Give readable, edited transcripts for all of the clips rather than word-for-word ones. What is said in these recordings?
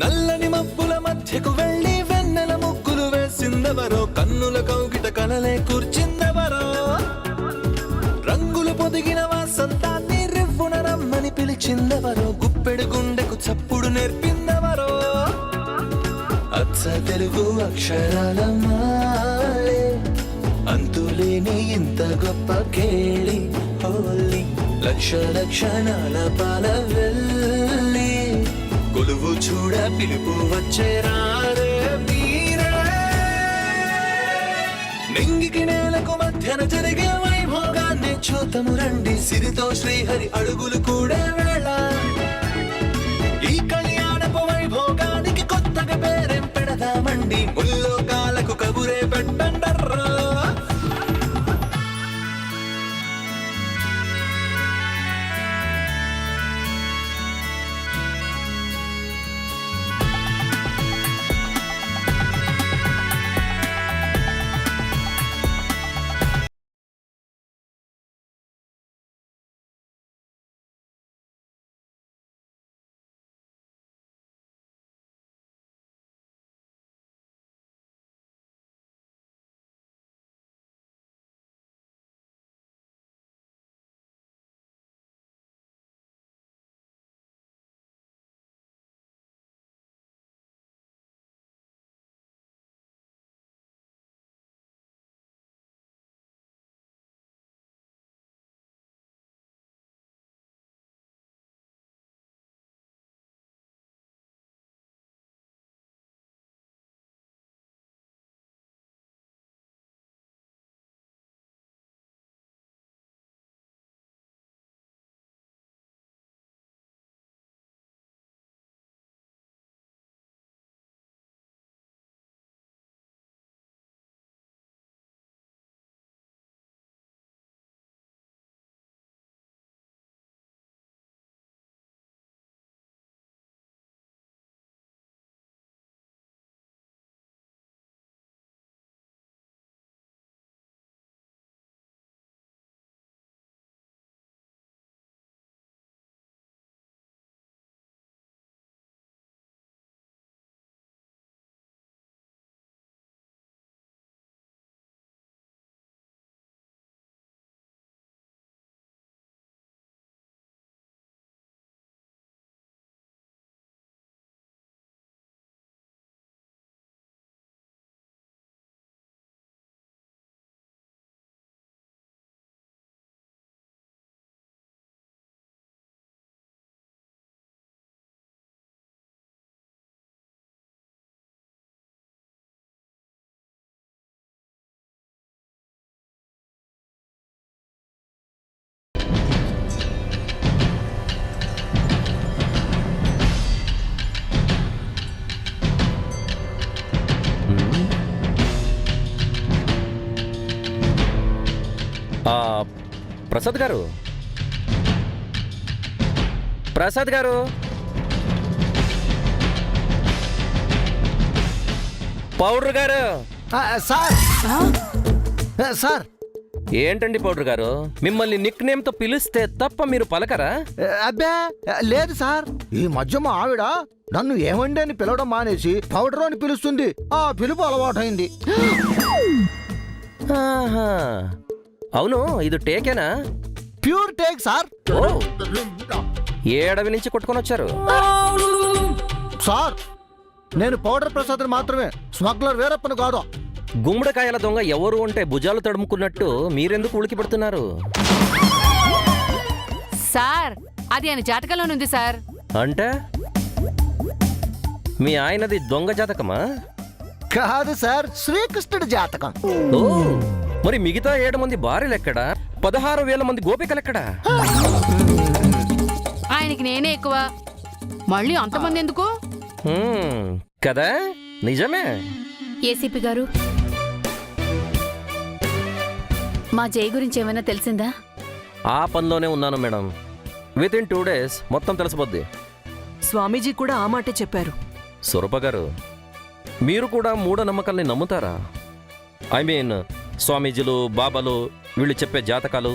నల్లని మబ్బుల మధ్యకు వెళ్ళి వెన్నెల ముగ్గులు వేసిందెవరో, కన్నుల కౌగిట కలలే కూర్చిందెవరో, రంగులు పొదిగిన వాసంతాన్ని రివ్వున రమ్మని పిలిచిందెవరో, గుప్పెడు గుండెకు చప్పుడు నేర్పిందెవరో, అచ్చ తెలుగు అక్షరాల మాలే అంతులేని ఇంత గొప్ప కేళి హోలీ, లక్ష లక్షణాల పాల వెళ్ళి కొలువు చూడ పిలుపు వచ్చేరారే మీరే, నింగికి నేలకు మధ్యన జరిగే వైభోగాన్ని చూతము రండి, సిరితో శ్రీహరి అడుగులు కూడా వేళ, ఈ కళ్యాణపు వైభోగానికి కొత్తగా పేరేం పెడదామండి, ముల్లోకాలకు కబురే పెట్టండర్రా. ప్రసాద్ గారు, ప్రసాద్ గారు, పౌడర్ గారు. సార్ ఏంటండి పౌడర్ గారు, మిమ్మల్ని నిక్ నేమ్ తో పిలిస్తే తప్ప మీరు పలకరా? అబ్బే లేదు సార్, ఈ మధ్య మా ఆవిడ నన్ను ఏమండి అని పిలవడం మానేసి పౌడర్ అని పిలుస్తుంది. ఆ పిలుపు అలవాటైంది. ఆహా, అవును, ఇది టేకేనా? Pure take sir. ఓ, ఏ అడవి నుంచి కొట్టుకొని వచ్చారు? సార్ నేను పౌడర్ ప్రసాద్ మాత్రమే, స్మగ్లర్ వీరప్పను కాదు. గుమ్మడికాయల దొంగ ఎవరు అంటే భుజాలు తడుముకున్నట్టు మీరెందుకు ఉలికి పెడుతున్నారు? సార్ అది ఆయన జాతకంలోనుంది సార్. అంటే మీ ఆయనది దొంగ జాతకమా? కాదు సార్, శ్రీకృష్ణుడి జాతకం. ఓ, మరి మిగతా 7 మంది భార్యలెక్కడా? 16,000 మంది గోపికలెక్కడా? ఆయనకి నేనే ఎక్కువ, మళ్ళీ అంతమంది ఎందుకు? కదా, నిజమే. ఏసీపీ గారు, మా జై గురించి ఏమైనా తెలిసిందా? ఆ పనిలోనే ఉన్నాను మేడం. విత్ ఇన్ 2 days మొత్తం తెలిసిపోద్ది. స్వామీజీ కూడా ఆ మాటే చెప్పారు. స్వరూప గారు, మీరు కూడా మూఢనమ్మకాల్ని నమ్ముతారా? ఐ మీన్ స్వామీజీలు, బాబాలు వీళ్ళు చెప్పే జాతకాలు.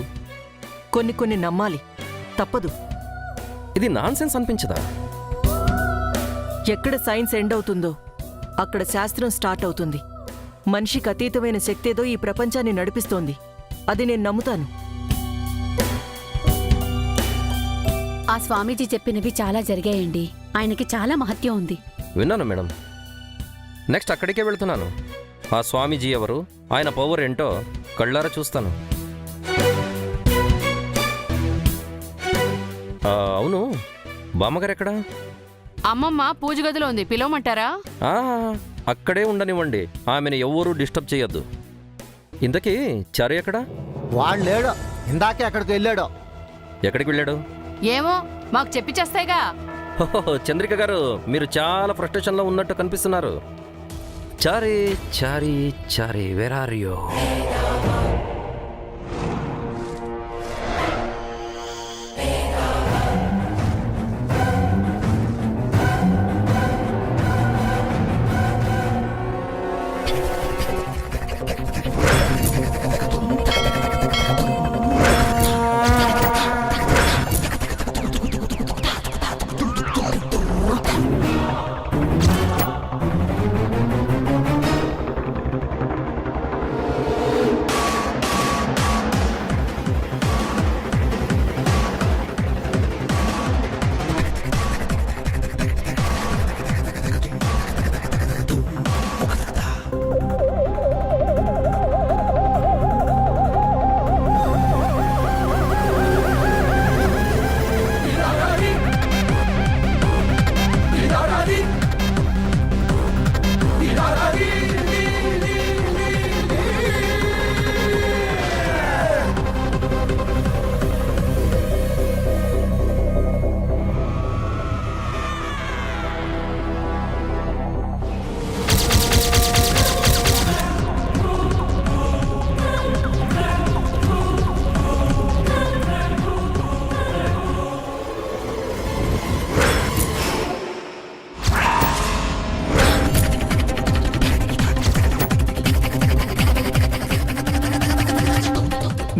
కొన్ని నమ్మాలి, తప్పదు. ఇది నాన్సెన్స్ అనిపించదా? ఎక్కడ సైన్స్ ఎండ్ అవుతుందో అక్కడ శాస్త్రం స్టార్ట్ అవుతుంది. మనిషికి అతీతమైన శక్తేదో ఈ ప్రపంచాన్ని నడిపిస్తోంది. అది నేను నమ్ముతాను. ఆ స్వామీజీ చెప్పినవి చాలా జరిగాయండి. ఆయనకి చాలా మహత్యం ఉంది. విన్నాను మేడం. నెక్స్ట్ అక్కడికే వెళ్తున్నాను. ఆ స్వామీజీ ఎవరు, ఆయన పవర్ ఏంటో కళ్ళారా చూస్తాను. అవును, బామ్మగారు ఎక్కడా? అమ్మమ్మ పూజ గదిలో ఉంది, పిలవమంటారా? ఆ, అక్కడే ఉండనివ్వండి. ఆమెను ఎవ్వరూ డిస్టర్బ్ చేయొద్దు. ఇంతకీ చారు ఎక్కడా? వాడు లేడు, ఇందాకే అక్కడికి వెళ్ళాడు. ఎక్కడికి వెళ్ళాడు? ఏమో, మాకు చెప్పి చేస్తాయిగా. ఓహో, చంద్రిక గారు, మీరు చాలా ఫ్రస్ట్రేషన్లో ఉన్నట్టు కనిపిస్తున్నారు. చారీ చారీ చారీ, వేర్ ఆర్ యూ?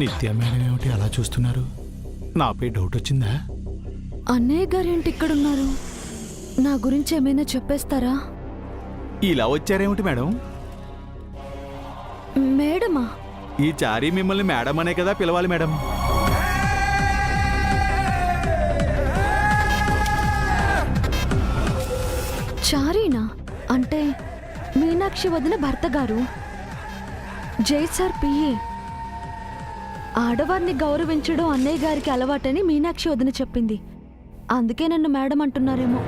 నిత్య మేడం ఏమిటి అలా చూస్తున్నారు? నాపై డౌట్ వచ్చిందా? అన్నయ్య గారేంటి ఇక్కడున్నారు? నా గురించి ఏమైనా చెప్పేస్తారా? ఇలా వచ్చారేమిటి మేడం? మేడమా? ఈ చారీ మిమ్మల్ని మేడం అనే కదా పిలవాలి మేడం. చారీనా? అంటే మీనాక్షి వదిన భర్త గారు. జై సార్ పిఏ. ఆడవారిని గౌరవించడం అన్నయ్య గారికి అలవాటని మీనాక్షి వదిన చెప్పింది. అందుకే నన్ను మేడం అంటున్నారేమో.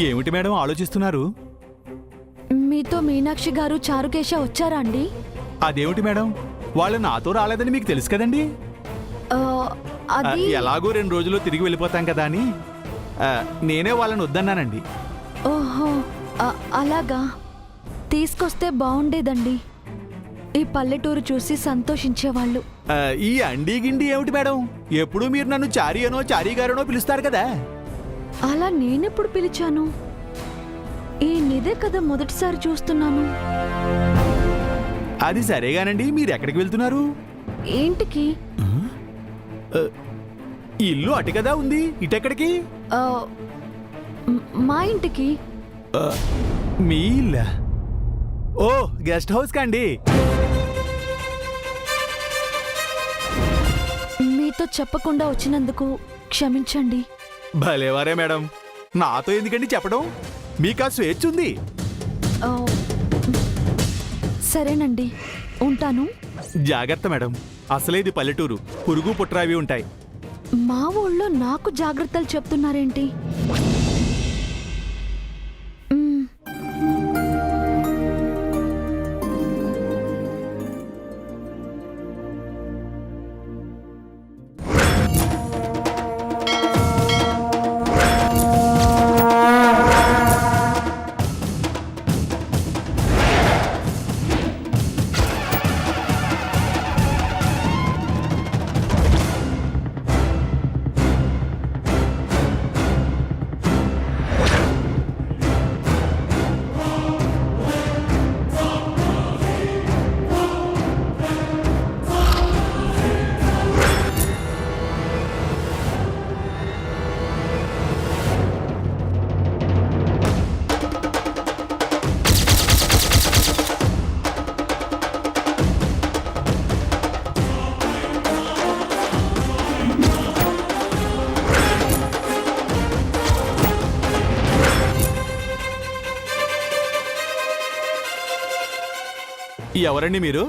ఏమిటి మేడం ఆలోచిస్తున్నారు? మీతో మీనాక్షి గారు చారుకేశ వచ్చారా అండి? అదేమిటి మేడం, వాళ్ళు నాతో రాలేదని మీకు తెలుసు కదండి. ఆ, అది ఎలాగో 2 రోజుల్లో తిరిగి వెళ్ళిపోతాం కదా అని నేనే వాళ్ళని వద్దన్నానండి. ఓహో, అలాగా. తీసుకొస్తే బాగుండేదండి. ఈ పల్లెటూరు చూసి సంతోషించేవాళ్ళు. ఈ అండీ గిండి ఏమిటి మేడం, ఎప్పుడు మీరు నన్ను చారీ అనో చారీ గారనో పిలుస్తారు కదా. అలా నేనెప్పుడు పిలిచాను? ఈ నిదే కదా మొదటిసారి చూస్తున్నాను. అది సరేగానండి, మీరు ఎక్కడికి వెళ్తున్నారు? ఏంటికి? ఇల్లు అటు కదా ఉంది, ఇటెక్కడికి? ఆ, మా ఇంటికి. మీ ఇల్లా? ఓ, గెస్ట్ హౌస్ కండి. మీతో చెప్పకుండా వచ్చినందుకు క్షమించండి. భలేవారే మేడం, నాతో ఎందుకండి చెప్పడం? మీకు ఆ స్వేచ్ఛ ఉంది. ఆ, సరేనండి, ఉంటాను. జాగ్రత్త మేడం, అసలే ఇది పల్లెటూరు, పురుగు పుట్రావి ఉంటాయి. మా ఊళ్ళో నాకు జాగ్రత్తలు చెప్తున్నారేంటి? ఎవరండి మీరు?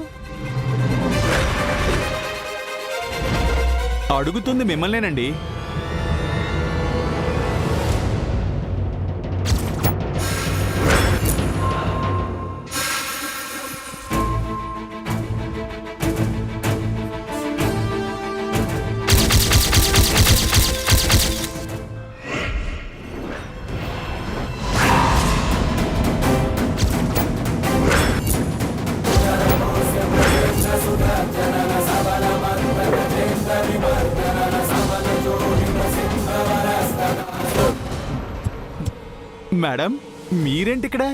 అడుగుతుంది మిమ్మల్నేనండి. మేడం, మీరేంటి ఇక్కడ?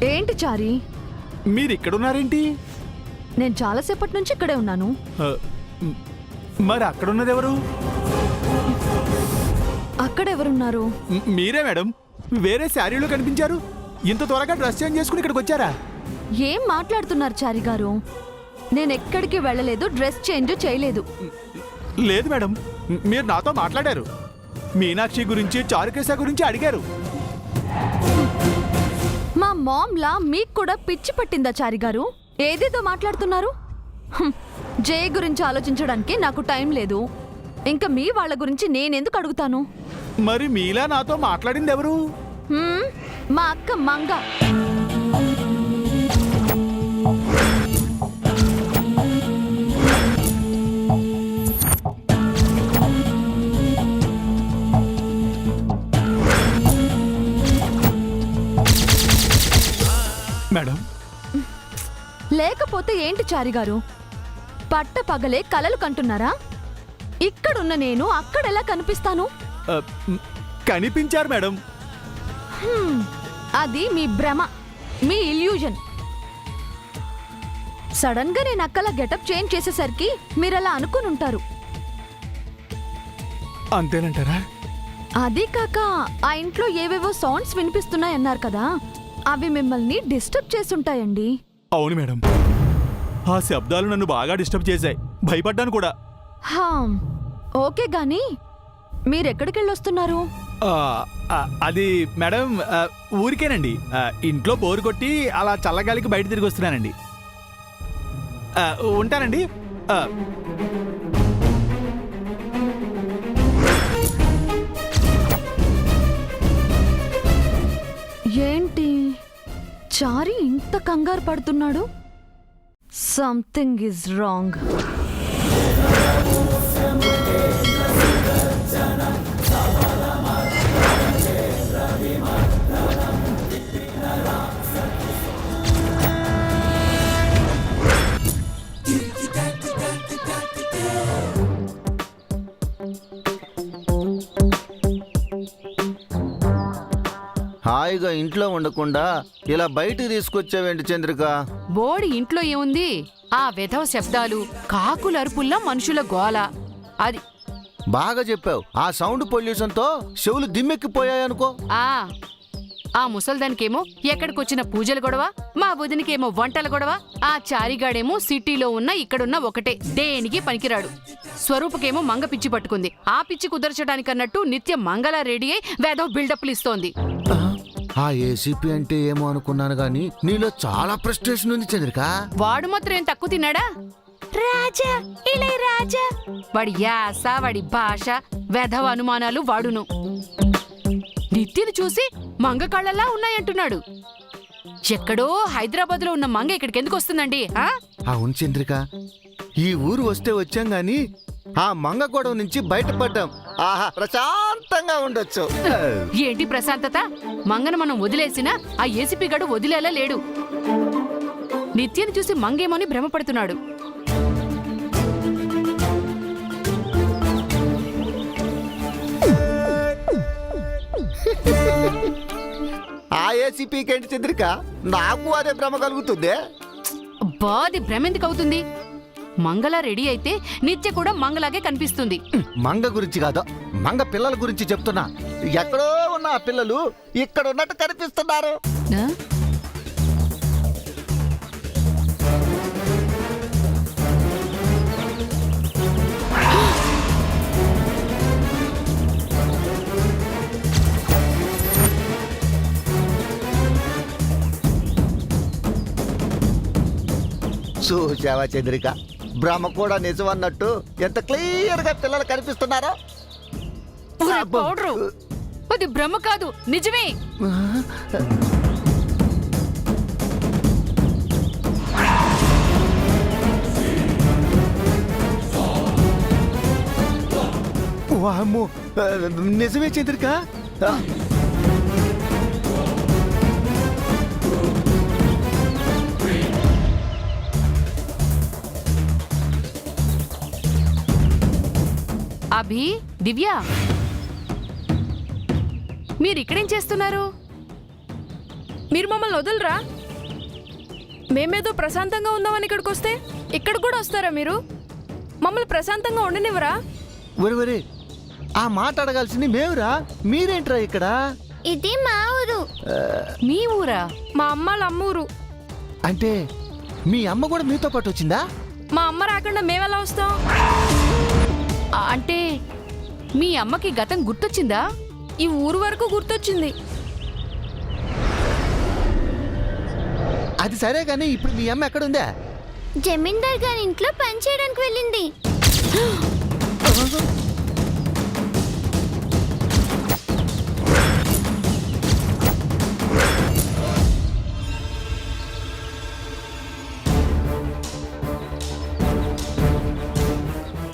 ఏంటి చారి? మీరు ఇక్కడున్నారేంటి? నేను చాలాసేపటి నుంచి ఇక్కడే ఉన్నాను. మరి అక్కడున్నది ఎవరు? అక్కడెవరున్నారు? మీరే మేడం. వేరే శారీలో కనిపించారు. ఇంత త్వరగా డ్రెస్ చేంజ్ చేసుకుని ఇక్కడికి వచ్చారా? ఏం మాట్లాడుతున్నారు చారి గారు? నేను ఎక్కడికి వెళ్ళలేదు, డ్రెస్ చేంజ్ చేయలేదు. లేదు మేడం, మీరు నాతో మాట్లాడారు. మీనాక్షి గురించి, చారుకేశ గురించి అడిగారు. మా మామ్లా మీకు కూడా పిచ్చి పట్టిందా చారి గారు? ఏదేదో మాట్లాడుతున్నారు. జయ గురించి ఆలోచించడానికి నాకు టైం లేదు. ఇంకా మీ వాళ్ళ గురించి నేనెందుకు అడుగుతాను? మరి మీలా నాతో మాట్లాడింది ఎవరు? మా అక్క మంగ. మేడం, లేకపోతే ఏంటి చారి గారు? పట్ట పగలే కలలు కంటున్నారా? ఇక్కడున్న నేను అక్కడెలా కనిపిస్తాను? కనిపించారు మేడం. అది మీ భ్రమ, మీ ఇల్యూజన్. సడన్ గా నేను అక్కలా గెటప్ చేంజ్ చేసేసరికి మీరలా అనుకుని ఉంటారు. అంతేనంటారా? అది కాక ఆ ఇంట్లో ఏవేవో సౌండ్స్ వినిపిస్తున్నాయన్నారు కదా, అవి మిమ్మల్ని డిస్టర్బ్ చేసుంటాయండి. అవును మేడం, ఆ శబ్దాలు నన్ను బాగా డిస్టర్బ్ చేశాయి. భయపడ్డాను కూడా. ఓకే గాని మీరెక్కడికెళ్ళొస్తున్నారు? అది మేడం, ఊరికేనండి. ఇంట్లో బోరు కొట్టి అలా చల్లగాలికి బయట తిరిగి వస్తున్నానండి. ఉంటానండి. ఏంటి చారి ఇంత కంగారు పడుతున్నాడు? Something is wrong. హాయిగా ఇంట్లో ఉండకుండా ఇలా బయటికి తీసుకొచ్చావేంటి చంద్రిక? బోడి ఇంట్లో ఏముంది? ఆ వెధవ శబ్దాలు, కాకుల అరుపుల్లా మనుషుల గోల. అది బాగా చెప్పావు. ఆ సౌండ్ పొల్యూషన్ తో చెవులు దిమ్మెక్కిపోయాయనుకో. ఆ ముసల్దానికేమో ఎక్కడికొచ్చిన పూజల గొడవ, మా బుధనికేమో వంటల గొడవ. ఆ చారిగాడేమో సిటీలో ఉన్న ఇక్కడున్న ఒకటే, దేనికి పనికిరాడు. స్వరూపకేమో మంగ పిచ్చి పట్టుకుంది. ఆ పిచ్చి కుదర్చడానికన్నట్టు నిత్యం మంగళ రెడీ అయి వేదో బిల్డప్లు ఇస్తోంది. ఆ ఏసీపీ అంటే ఏమో అనుకున్నాను గాని నీలో చాలా ఫ్రస్ట్రేషన్ ఉంది చంద్రిక. వాడు మాత్రం ఏం తక్కువ తిన్నాడా? రాజా ఇలా రాజా, వాడి యాస, వాడి భాష, వేధవ అనుమానాలు వాడును. నిత్యను చూసి మంగ కళ్ళలా ఉన్నాయంటున్నాడు. ఎక్కడో హైదరాబాద్ లో ఉన్న మంగ ఇక్కడికి ఎందుకు వస్తుందండి? అవును చంద్రిక, ఈ ఊరు వస్తే వచ్చాం గాని ఆ మంగ గొడవ నుంచి బయటపడ్డాం. ఆహా, ప్రశాంతంగా ఉండొచ్చు. ఏంటి ప్రశాంతత? మంగను మనం వదిలేసినా ఆ ఏసీపీ గడు వదిలేలా లేడు. నిత్యను చూసి మంగేమని భ్రమపడుతున్నాడు. ఆ ఏసీపీకి ఏంటి చంద్రిక? నాకు అదే భ్రమ కలుగుతుంది. బాది భ్రమ ఎందుకు అవుతుంది? మంగళ రెడీ అయితే నిత్య కూడా మంగలాగే కనిపిస్తుంది. మంగ గురించి కాదు, మంగ పిల్లల గురించి చెప్తున్నా. ఎక్కడో ఉన్న ఆ పిల్లలు ఇక్కడ ఉన్నట్టు కనిపిస్తున్నారు. చూసావా చంద్రిక, భ్రమ కూడా నిజం అన్నట్టు ఎంత క్లియర్ గా పిల్లలు కనిపిస్తున్నారో. ఒరే పౌడరు, అది భ్రమ కాదు, నిజమే. వామ్మో, నిజమే చంద్రిక. అభి, దివ్య, మీరు ఇక్కడేం చేస్తున్నారు? మీరు మమ్మల్ని వదలరా? మేమేదో ప్రశాంతంగా ఉందామని ఇక్కడికి వస్తే ఇక్కడ కూడా వస్తారా మీరు? మమ్మల్ని ప్రశాంతంగా ఉండనివ్వరా? ఒరే, ఆ మాట అడగాల్సింది మేవురా, మీరేంట్రా ఇక్కడ? ఇది మా ఊరు. మీ ఊరా? మా అమ్మ అమ్మూరు. అంటే మీ అమ్మ కూడా మీతో పాటు వచ్చిందా? మా అమ్మ రాకుండా మేమెలా వస్తాం? అంటే మీ అమ్మకి గతం గుర్తొచ్చిందా? ఈ ఊరు వరకు గుర్తొచ్చింది. అది సరే గానీ ఇప్పుడు మీ అమ్మ ఎక్కడుందా? జమీందార్ గారి ఇంట్లో పని చేయడానికి వెళ్ళింది.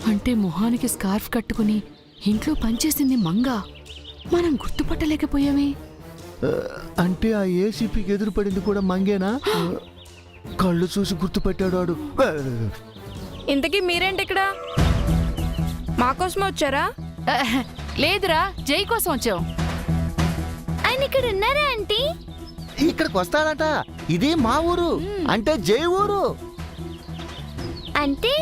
అంటే మొహానికి స్కార్ఫ్ కట్టుకుని ఇంట్లో పనిచేసింది మంగ. మనం గుర్తుపట్టలేకపోయామే. అంటే ఆ ఏసీపీకి ఎదురుపడింది కూడా మంగేనా? కళ్ళు చూసి గుర్తుపెట్టాడు వాడు. ఇంతకీ మీరేంటి ఇక్కడ? మాకోసమే వచ్చారా? లేదురా, జై కోసం వచ్చాం. ఆయన ఇక్కడ ఉన్నారా ఆంటీ? ఇక్కడికి వస్తాడట. ఇది మా ఊరు, అంటే జై ఊరు. అంటే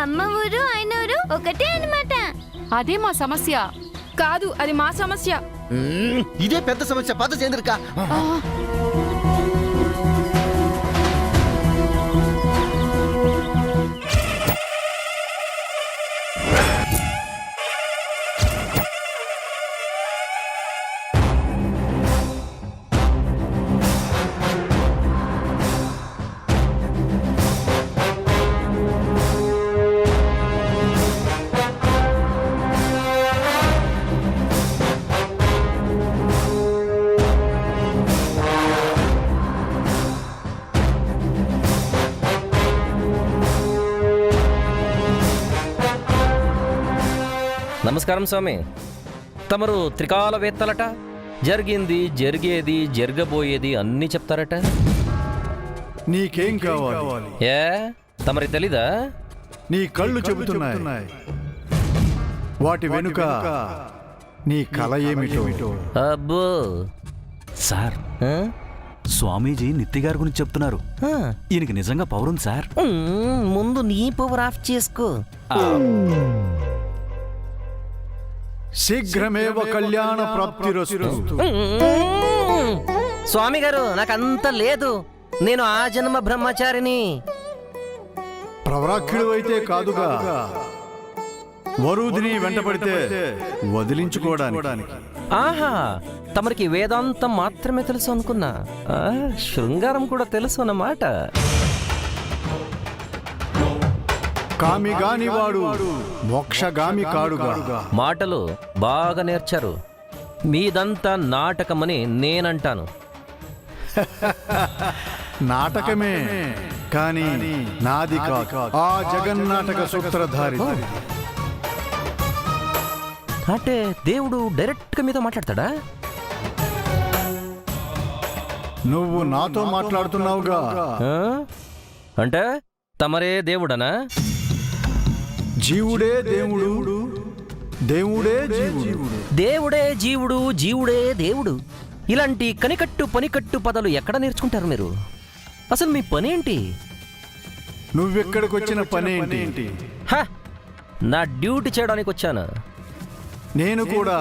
అమ్మ ఊరు ఆయన ఊరు ఒకటే అన్నమాట. అదే మా సమస్య. కాదు, అది మా సమస్య. ఇదే పెద్ద సమస్య. పద చంద్రిక. నమస్కారం స్వామి. తమరు త్రికాలవేత్తలట. జరిగింది, జరిగేది, జరగబోయేది అన్నీ చెప్తారట. నీకేం కావాలి? ఏ తమరి తెలీదా? నీ కళ్ళు చెబుతున్నాయి. వాటి వెనుక నీ కల ఏమిటో. అబ్బో సార్, ఆ? స్వామీజీ నిత్తి గారి గురించి చెప్తున్నారు. ఆ. ఈయనకి నిజంగా పవర్ ఉంది సార్. ముందు నీ పవర్ ఆఫ్ చేసుకో. శీఘ్రమేవ కళ్యాణ ప్రాప్తిరస్తు. స్వామి గారు, నాకంత లేదు. నేను ఆ జన్మ బ్రహ్మచారిని. ప్రవరాఖ్యుడు అయితే కాదుగా, వరుదిని వెంటపడితే వదిలించుకోవడానికి. ఆహా, తమరికి వేదాంతం మాత్రమే తెలుసు అనుకున్నా. శృంగారం కూడా తెలుసు అన్నమాట. కామిగాని వాడు మోక్షగామి కాడుగా. మాటలు బాగా నేర్చారు. మీదంతా నాటకమని నేనంటాను. నాటకమే కానీ నాది కాదు, ఆ జగన్నాటక సూత్రధారి. అంటే దేవుడు డైరెక్ట్గా మీతో మాట్లాడతాడా? నువ్వు నాతో మాట్లాడుతున్నావుగా. ఆ? అంటే తమరే దేవుడనా? జీవుడే దేవుడు, దేవుడే జీవుడు. దేవుడే జీవుడు, జీవుడే దేవుడు. ఇలాంటి కనికట్టు పనికట్టు పదాలు ఎక్కడ నేర్చుకుంటారు మీరు? అసలు మీ పని ఏంటి? నువ్వెక్కడికి వచ్చిన పనేంటి? హ! నా డ్యూటీ చేయడానికి వచ్చాను. నేను కూడా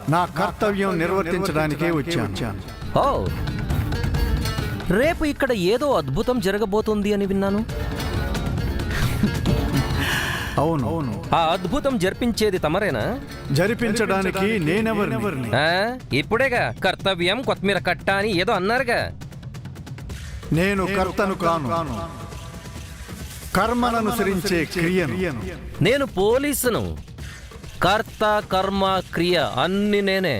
నా కర్తవ్యం నిర్వర్తించడానికే వచ్చాను. ఓ, రేపు ఇక్కడ ఏదో అద్భుతం జరగబోతుంది అని విన్నాను. అవును, ఆ అద్భుతం జరిపించేది తమరేనా? జరిపించడానికి నేనెవరిని? ఇప్పుడేగా కర్తవ్యం కొత్తిమీర కట్ట అని ఏదో అన్నారుగా. నేను కర్తను కాను, కర్మననుసరించే క్రియను నేను పోలీసును. కర్త కర్మ క్రియ అన్ని నేనే.